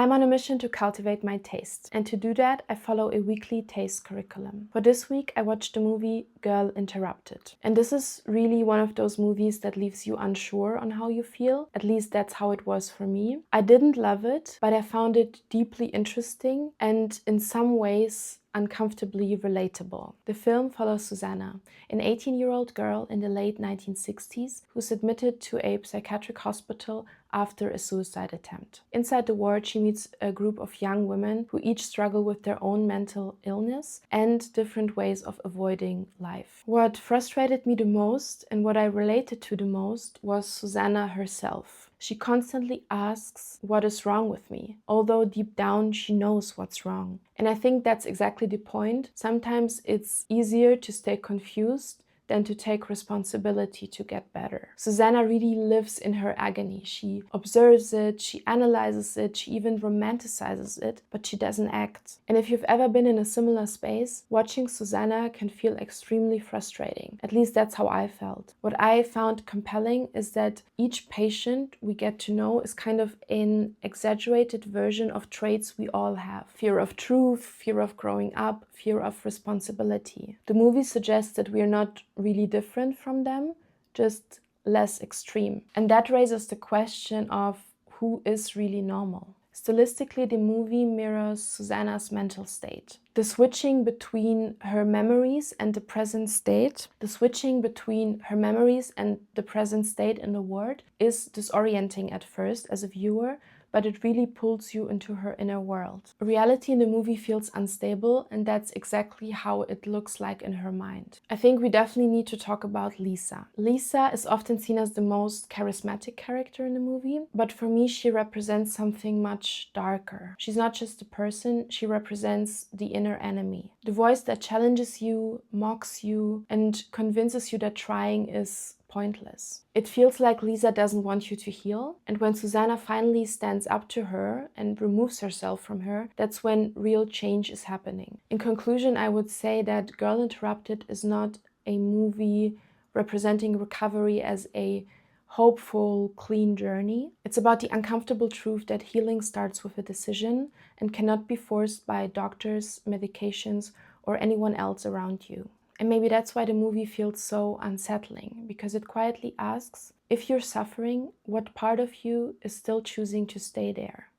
I'm on a mission to cultivate my taste, and to do that, I follow a weekly taste curriculum. For this week, I watched the movie Girl Interrupted. And this is really one of those movies that leaves you unsure on how you feel. At least that's how it was for me. I didn't love it, but I found it deeply interesting and in some ways uncomfortably relatable. The film follows Susanna, an 18-year-old girl in the late 1960s who's admitted to a psychiatric hospital after a suicide attempt. Inside the ward, she meets a group of young women who each struggle with their own mental illness and different ways of avoiding life. What frustrated me the most and what I related to the most was Susanna herself. She constantly asks, what is wrong with me? Although deep down she knows what's wrong. And I think that's exactly the point. Sometimes it's easier to stay confused than to take responsibility to get better. Susanna really lives in her agony. She observes it, she analyzes it, she even romanticizes it, but she doesn't act. And if you've ever been in a similar space, watching Susanna can feel extremely frustrating. At least that's how I felt. What I found compelling is that each patient we get to know is kind of an exaggerated version of traits we all have. Fear of truth, fear of growing up, fear of responsibility. The movie suggests that we are not really different from them, just less extreme. And that raises the question of who is really normal. Stylistically, the movie mirrors Susanna's mental state. The switching between her memories and the present state, in the ward is disorienting at first as a viewer, but it really pulls you into her inner world. Reality in the movie feels unstable, and that's exactly how it looks like in her mind. I think we definitely need to talk about Lisa. Lisa is often seen as the most charismatic character in the movie, but for me she represents something much darker. She's not just a person, she represents the inner enemy. The voice that challenges you, mocks you, and convinces you that trying is pointless. It feels like Lisa doesn't want you to heal, and when Susanna finally stands up to her and removes herself from her, that's when real change is happening. In conclusion, I would say that Girl Interrupted is not a movie representing recovery as a hopeful, clean journey. It's about the uncomfortable truth that healing starts with a decision and cannot be forced by doctors, medications, or anyone else around you. And maybe that's why the movie feels so unsettling, because it quietly asks, if you're suffering, what part of you is still choosing to stay there?